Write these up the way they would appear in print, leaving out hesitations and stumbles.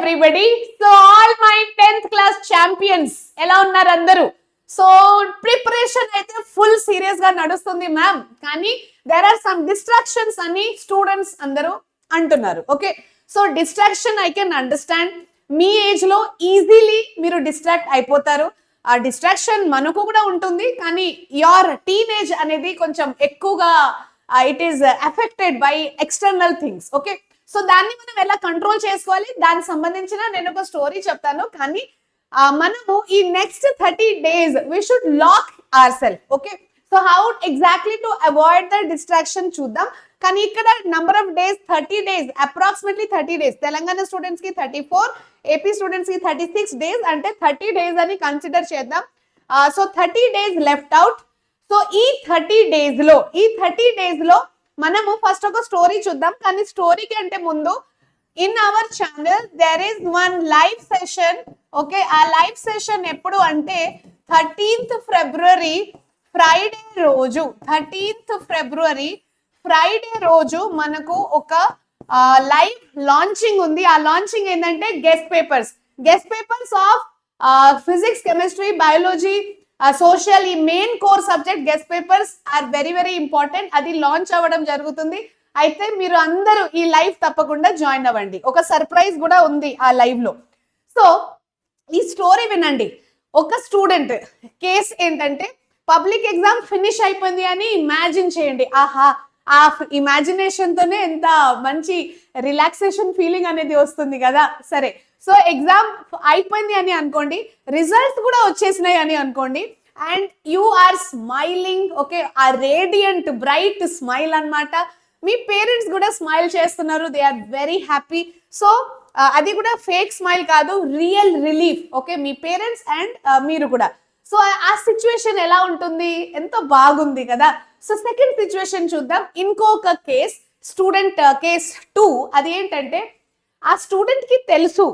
everybody. So all my 10th class champions ఎలా ఉన్నారు అందరూ? సో ప్రిపరేషన్ అయితే ఫుల్ సీరియస్ గా నడుస్తుంది మ్యామ్, కానీ దేర్ ఆర్ సమ్ డిస్ట్రాక్షన్స్ అని స్టూడెంట్స్ అందరూ అంటున్నారు. Okay, so distraction I can understand. Me age లో ఈజీలీ మీరు డిస్ట్రాక్ట్ అయిపోతారు. ఆ డిస్ట్రాక్షన్ మనకు కూడా ఉంటుంది, కానీ యువర్ టీనేజ్ అనేది కొంచెం ఎక్కువగా it is affected by external things. Okay, so దాన్ని మనం ఎలా కంట్రోల్ చేసుకోవాలి, దానికి సంబంధించిన నేను ఒక స్టోరీ చెప్తాను. కానీ మనము ఈ next 30 days we should lock ourselves. Okay, so how exactly to avoid the distraction చూద్దాం. కానీ ఇక్కడ number of days 30 days, approximately 30 days. Telangana students కి 34, ఏపీ స్టూడెంట్స్ కి 36 days, అంటే 30 days అని కన్సిడర్ చేద్దాం. So 30 days left out. So ఈ 30 days లో మనము ఫస్ట్ ఒక స్టోరీ చూద్దాం. కానీ స్టోరీకి అంటే ముందు in our channel there is one live session. Okay, ఆ లైవ్ సెషన్ ఎప్పుడు అంటే 13th February ఫ్రైడే రోజు. 13th February ఫ్రైడే రోజు మనకు ఒక లైవ్ లాంచింగ్ ఉంది. ఆ లాంచింగ్ ఏంటంటే guess papers of physics, chemistry, biology, social, ఈ main core subject guess papers are very very important. అది లాంచ్ అవ్వడం జరుగుతుంది. అయితే మీరు అందరూ ఈ లైవ్ తప్పకుండా జాయిన్ అవ్వండి. ఒక సర్ప్రైజ్ కూడా ఉంది ఆ లైవ్ లో. సో ఈ స్టోరీ వినండి. ఒక స్టూడెంట్ కేస్ ఏంటంటే పబ్లిక్ ఎగ్జామ్ ఫినిష్ అయిపోయింది అని ఇమాజిన్ చేయండి. ఆహా, ఆ ఇమాజినేషన్ తోనే ఎంత మంచి రిలాక్సేషన్ ఫీలింగ్ అనేది వస్తుంది కదా. సరే, సో ఎగ్జామ్ అయిపోయింది అని అనుకోండి, రిజల్ట్స్ కూడా వచ్చేసినాయి అని అనుకోండి, and you are smiling. Okay, ఆ రేడియంట్ బ్రైట్ స్మైల్ అన్నమాట. మీ పేరెంట్స్ కూడా స్మైల్ చేస్తున్నారు, they are very happy. So అది కూడా ఫేక్ స్మైల్ కాదు, రియల్ రిలీఫ్. ఓకే, మీ పేరెంట్స్ అండ్ మీరు కూడా. సో ఆ సిచ్యువేషన్ ఎలా ఉంటుంది, ఎంతో బాగుంది కదా. సో సెకండ్ సిచ్యువేషన్ చూద్దాం. ఇంకొక కేస్, స్టూడెంట్ కేస్ 2. అది ఏంటంటే ఆ స్టూడెంట్ కి తెలుసు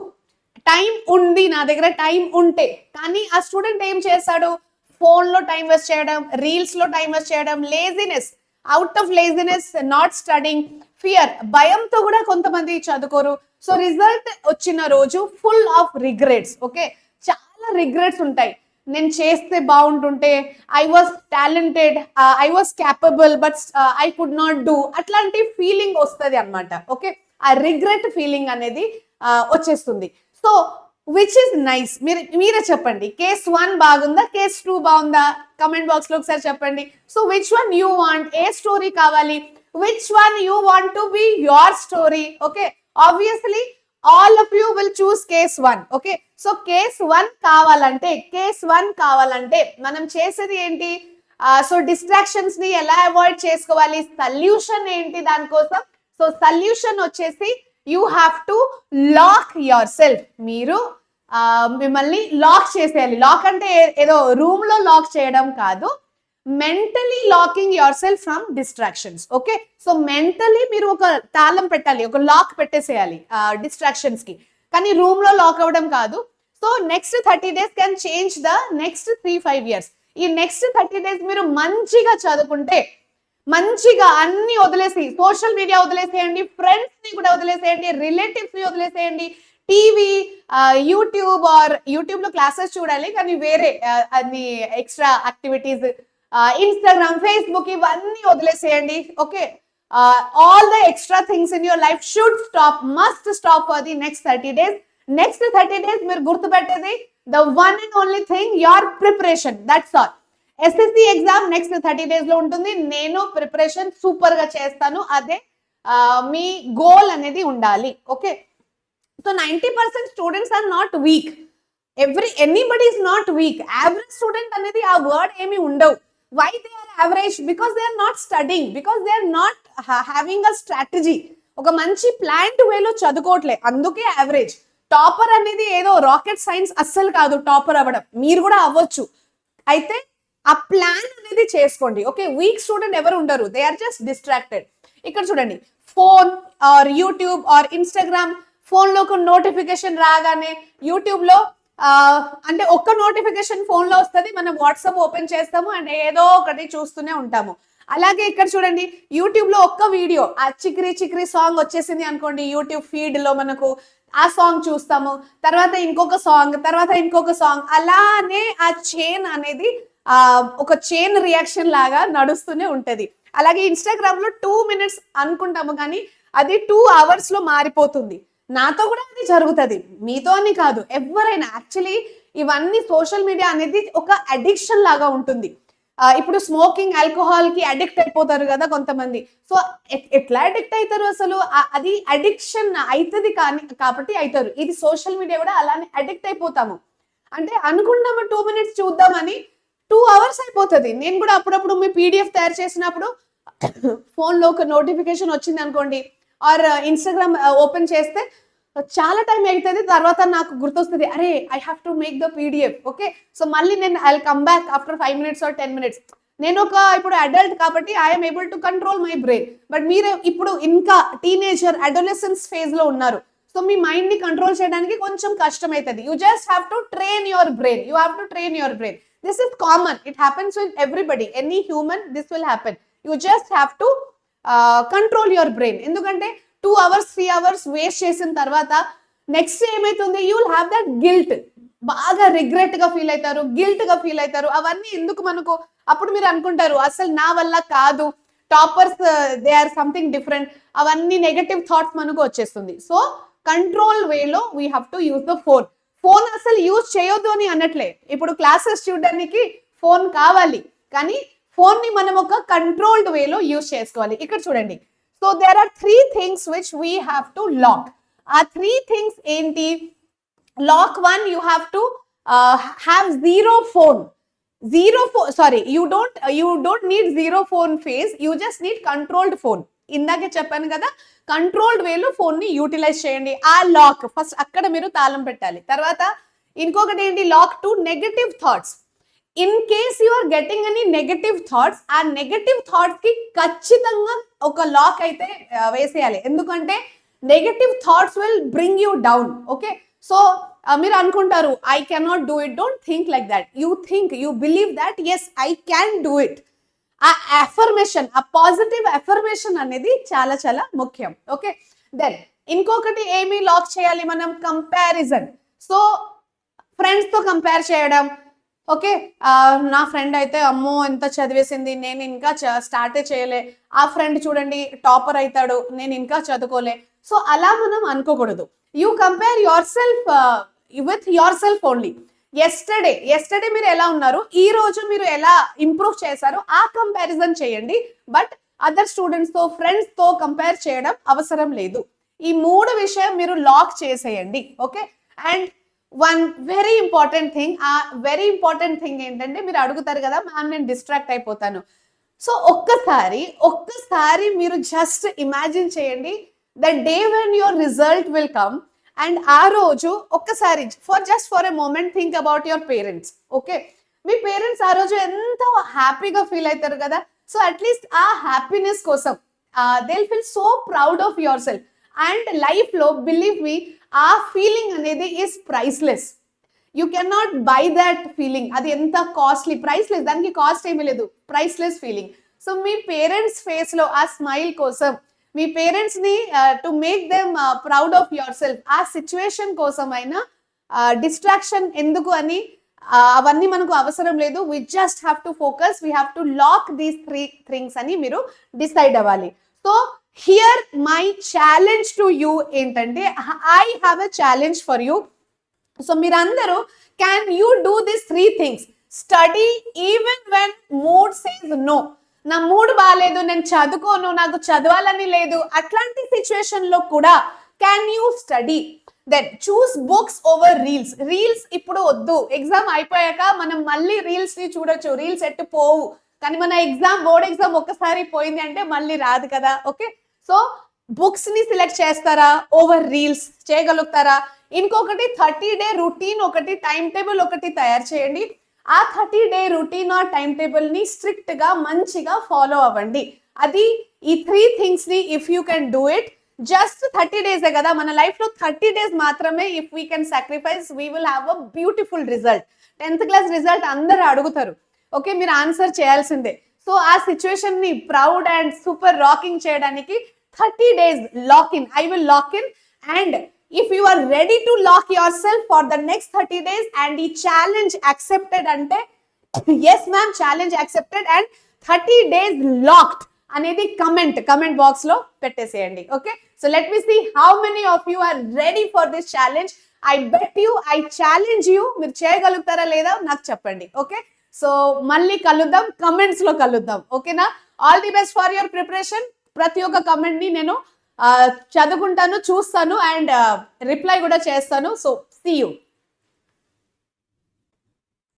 టైం ఉంది, నా దగ్గర టైం ఉంటే, కానీ ఆ స్టూడెంట్ ఏం చేస్తాడు, ఫోన్ లో టైం వేస్ట్ చేయడం, రీల్స్ లో టైం వేస్ట్ చేయడం, laziness, out of laziness not studying, fear, భయంతో కూడా కొంతమంది చదువుకోరు. సో రిజల్ట్ వచ్చిన రోజు ఫుల్ ఆఫ్ రిగ్రెట్స్. ఓకే, చాలా రిగ్రెట్స్ ఉంటాయి. నేను చేస్తే బాగుంటుంటే, I was talented, I was capable, but I could not do, అట్లాంటి ఫీలింగ్ వస్తుంది అనమాట. ఓకే, ఆ రిగ్రెట్ ఫీలింగ్ అనేది వచ్చేస్తుంది. సో విచ్ ఇస్ నైస్, మీరే చెప్పండి. కేస్ 1 బాగుందా, కేస్ 2 బాగుందా? కమెంట్ బాక్స్ లో ఒకసారి చెప్పండి. So which one you want, a story కావాలి, which one you want to be your story? Okay, obviously all of you will choose case 1. Okay, so case 1 కావాలంటే మనం చేసేది ఏంటి? సో డిస్ట్రాక్షన్స్ ని ఎలా అవాయిడ్ చేసుకోవాలి, సొల్యూషన్ ఏంటి దానికోసం? సో సొల్యూషన్ వచ్చేసి you have to lock yourself. మీరు మిమ్మల్ని లాక్ చేసేయాలి. లాక్ అంటే ఏదో రూమ్ లో లాక్ చేయడం కాదు, mentally locking your self from distractions. Okay, so mentally మీరు ఒక తాళం పెట్టాలి, ఒక లాక్ పెట్టేసేయాలి డిస్ట్రాక్షన్స్ కి, కానీ రూమ్ లో లాక్ అవ్వడం కాదు. So next 30 days can change the next 3-5 years. ఈ నెక్స్ట్ 30 days మీరు మంచిగా చదువుకుంటే, మంచిగా అన్ని వదిలేసి, సోషల్ మీడియా వదిలేసేయండి, ఫ్రెండ్స్ ని కూడా వదిలేసేయండి, రిలేటివ్స్ ని వదిలేసేయండి, టీవీ, యూట్యూబ్ లో క్లాసెస్ చూడాలి, కానీ వేరే అన్ని ఎక్స్ట్రా యాక్టివిటీస్, ఇన్స్టాగ్రామ్, ఫేస్బుక్, ఇవన్నీ వదిలేసేయండి. Okay, all the extra things in your life should stop, must stop for the next 30 days. Next 30 days మీరు గుర్తుపెట్టేది the one and only thing, your preparation. That's all. SSC exam next 30 days లో ఉంటుంది. నేను preparation super గా చేస్తాను, అదే మీ goal అనేది ఉండాలి. Okay, so 90% students are not weak. Anybody is not weak. Average student అనేది ఆ వర్డ్ ఏమి ఉండవు. Why they are average? Because they are not studying, because they are not having a strategy. ఒక మంచి ప్లాన్డ్ వేలో చదువుకోవట్లే, అందుకే యావరేజ్. టాపర్ అనేది ఏదో రాకెట్ సైన్స్ అస్సలు కాదు టాపర్ అవ్వడం, మీరు కూడా అవ్వచ్చు. అయితే ఆ ప్లాన్ అనేది చేసుకోండి. ఓకే, వీక్ స్టూడెంట్ ఎవరు ఉండరు, దే ఆర్ జస్ట్ డిస్ట్రాక్టెడ్. ఇక్కడ చూడండి, phone are YouTube or Instagram, phone లో ఒక నోటిఫికేషన్ రాగానే యూట్యూబ్ లో అంటే ఒక్క నోటిఫికేషన్ ఫోన్ లో వస్తుంది, మనం వాట్సాప్ ఓపెన్ చేస్తాము అండ్ ఏదో ఒకటి చూస్తూనే ఉంటాము. అలాగే ఇక్కడ చూడండి, యూట్యూబ్ లో ఒక్క వీడియో ఆ చిక్రీ చిక్రీ సాంగ్ వచ్చేసింది అనుకోండి, యూట్యూబ్ ఫీడ్ లో మనకు ఆ సాంగ్ చూస్తాము, తర్వాత ఇంకొక సాంగ్, తర్వాత ఇంకొక సాంగ్, అలానే ఆ చైన్ అనేది ఒక చైన్ రియాక్షన్ లాగా నడుస్తూనే ఉంటది. అలాగే ఇన్స్టాగ్రామ్ లో 2 minutes అనుకుంటాము కానీ అది 2 hours లో మారిపోతుంది. నాతో కూడా అది జరుగుతుంది, మీతో అని కాదు, ఎవరైనా. యాక్చువల్లీ ఇవన్నీ సోషల్ మీడియా అనేది ఒక అడిక్షన్ లాగా ఉంటుంది. ఇప్పుడు స్మోకింగ్, ఆల్కహాల్ కి అడిక్ట్ అయిపోతారు కదా కొంతమంది. సో ఎట్లా అడిక్ట్ అవుతారు అసలు? అది అడిక్షన్ అవుతుంది కానీ కాబట్టి అవుతారు. ఇది సోషల్ మీడియా కూడా అలానే అడిక్ట్ అయిపోతాము. అంటే అనుకున్నాము 2 minutes చూద్దామని 2 hours అయిపోతుంది. నేను కూడా అప్పుడప్పుడు మీ పీడిఎఫ్ తయారు చేసినప్పుడు ఫోన్ లో ఒక నోటిఫికేషన్ వచ్చింది అనుకోండి, ఆర్ ఇన్స్టాగ్రామ్ ఓపెన్ చేస్తే చాలా టైం అవుతుంది. తర్వాత నాకు గుర్తొస్తుంది, అరే I have to make the PDF. Okay, so మళ్ళీ నేను I come back after 5 minutes or 10 minutes. నేను ఒక ఇప్పుడు అడల్ట్ కాబట్టి I'm able to control my brain. But మీరు ఇప్పుడు ఇంకా టీనేజర్, అడోలెసెన్స్ ఫేజ్ లో ఉన్నారు. సో మీ మైండ్ ని కంట్రోల్ చేయడానికి కొంచెం కష్టం అవుతుంది. You just have to train your brain. You have to train your brain. This is common, it happens with everybody, any human, this will happen. You just have to control your brain. ఎందుకంటే 2 hours 3 hours waste చేసిన తర్వాత next ఏమైతుంది, you will have that guilt. బాగా regret గా feel అవుతారు, guilt గా feel అవుతారు. అవన్నీ ఎందుకు మనకు? అప్పుడు మీరు అనుకుంటారు అసలు నా వల్ల కాదు, toppers they or something different. అవన్నీ నెగటివ్ థాట్స్ మనకు వచ్చేస్తుంది. సో కంట్రోల్ వేలో we have to use the phone. Phone అసలు యూజ్ చేయొద్దు అని అనట్లే. ఇప్పుడు క్లాసెస్ చూడడానికి ఫోన్ కావాలి, కానీ ఫోన్ ని మనం ఒక కంట్రోల్డ్ వేలో యూజ్ చేసుకోవాలి. ఇక్కడ చూడండి, so there are 3 things which we have to lock. ఆ 3 things ఏంటి? Lock 1, you have to have zero phone. You don't need zero phone phase. You just need controlled phone. ఇందాకే చెప్పాను కదా, కంట్రోల్డ్ వేలో ఫోన్ ని యూటిలైజ్ చేయండి. ఆ lock first అక్కడ మీరు తాళం పెట్టాలి. తర్వాత ఇంకొకటి ఏంటి? Lock 2, negative thoughts. In case you are getting any negative thoughts, ఆ నెగటివ్ థాట్స్ కి ఖచ్చితంగా ఒక లాక్ అయితే వేసేయాలి. ఎందుకంటే negative thoughts will bring you down. Okay, so మీరు అనుకుంటారు I cannot do it. Don't think like that. You think, you believe that yes I can do it. ఆ అఫర్మేషన్, ఆ పాజిటివ్ అఫర్మేషన్ అనేది చాలా చాలా ముఖ్యం. ఓకే, దెన్ ఇంకొకటి ఏమి లాక్ చేయాలి మనం? కంపారిజన్. సో ఫ్రెండ్స్ తో కంపేర్ చేయడం. ఓకే, నా ఫ్రెండ్ అయితే అమ్మో ఎంత చదివేసింది, నేను ఇంకా స్టార్టే చేయలే. ఆ ఫ్రెండ్ చూడండి టాపర్ అవుతాడు, నేను ఇంకా చదువుకోలే. సో అలా మనం అనుకోకూడదు. You compare your self with your self only. Yesterday మీరు ఎలా ఉన్నారు, ఈ రోజు మీరు ఎలా ఇంప్రూవ్ చేశారు, ఆ కంపారిజన్ చేయండి. బట్ అదర్ స్టూడెంట్స్ తో, ఫ్రెండ్స్ తో కంపేర్ చేయడం అవసరం లేదు. ఈ 3 విషయం మీరు లాక్ చేసేయండి. Okay, and one very important thing, ఆ వెరీ ఇంపార్టెంట్ థింగ్ ఏంటంటే, మీరు అడుగుతారు కదా మ్యామ్ నేను డిస్ట్రాక్ట్ అయిపోతాను. సో ఒక్కసారి మీరు జస్ట్ ఇమాజిన్ చేయండి, the day when your result will come. And ఆ రోజు ఒక్కసారి for a moment think about your parents. Okay, మీ పేరెంట్స్ ఆ రోజు ఎంత హ్యాపీగా ఫీల్ అవుతారు కదా. సో అట్లీస్ట్ ఆ హ్యాపీనెస్ కోసం they will feel so proud of yourself. And life లో బిలీవ్ మీ, ఆ ఫీలింగ్ అనేది is priceless. You can not buy that feeling. అది ఎంత కాస్ట్లీ, ప్రైస్లెస్, దానికి కాస్ట్ ఏమీ లేదు, ప్రైస్లెస్ ఫీలింగ్. సో మీ పేరెంట్స్ ఫేస్ లో ఆ స్మైల్ కోసం, మీ పేరెంట్స్ ని to make them proud of yourself, ఆ సిచ్యువేషన్ కోసం అయినా డిస్ట్రాక్షన్ ఎందుకు అని అవన్నీ మనకు అవసరం లేదు. We just have to focus, we have to lock these 3 things అని మీరు డిసైడ్ అవ్వాలి. So here my challenge to you ఏంటంటే, I have a challenge for you. So మీరందరూ can you do this 3 things? Study even when mood says no. నా mood బాగాలేదు, నేను చదువుకోను, నాకు చదవాలని లేదు, అట్లాంటి సిచ్యువేషన్ లో కూడా can you study? Then choose books over reels. Reels ఇప్పుడు వద్దు, ఎగ్జామ్ అయిపోయాక మనం మళ్ళీ రీల్స్ ని చూడొచ్చు. రీల్స్ ఎట్టు పోవు, కానీ మన బోర్డ్ ఎగ్జామ్ ఒక్కసారి పోయింది అంటే మళ్ళీ రాదు కదా. ఓకే, సో బుక్స్ ని సిలెక్ట్ చేస్తారా ఓవర్ రీల్స్? చేయగలుగుతారా? ఇంకొకటి 30-day రొటీన్, ఒకటి టైం టేబుల్ ఒకటి తయారు చేయండి. ఆ 30-day రొటీన్ ఆ టైం టేబుల్ ని స్ట్రిక్ట్ గా మంచిగా ఫాలో అవ్వండి. అది ఈ 3 things ని if you can do it, just 30 days కదా మన లైఫ్ లో, 30 days మాత్రమే. If we can sacrifice, we will have a beautiful result. 10th class result అందరూ అడుగుతారు. ఓకే, మీరు ఆన్సర్ చేయాల్సిందే. సో ఆ సిచ్యువేషన్ ని ప్రౌడ్ అండ్ సూపర్ రాకింగ్ చేయడానికి 30 days lock in, I will lock in. And if you are ready to lock yourself for the next 30 days and ఈ challenge accepted అంటే yes ma'am challenge accepted and 30 days locked అనేది comment box లో పెట్టేసేయండి. Okay, so let me see how many of you are ready for this challenge. I bet you, I challenge you, మీరు చేయగలుగుతారా లేదా నాకు చెప్పండి. Okay, so మళ్ళీ కలుద్దాం, కమెంట్స్ లో కలుద్దాం. ఓకేనా, all the best for your preparation. ప్రతి ఒక్క కమెంట్ ని నేను చదువుకుంటాను, చూస్తాను అండ్ రిప్లై కూడా చేస్తాను. So see you.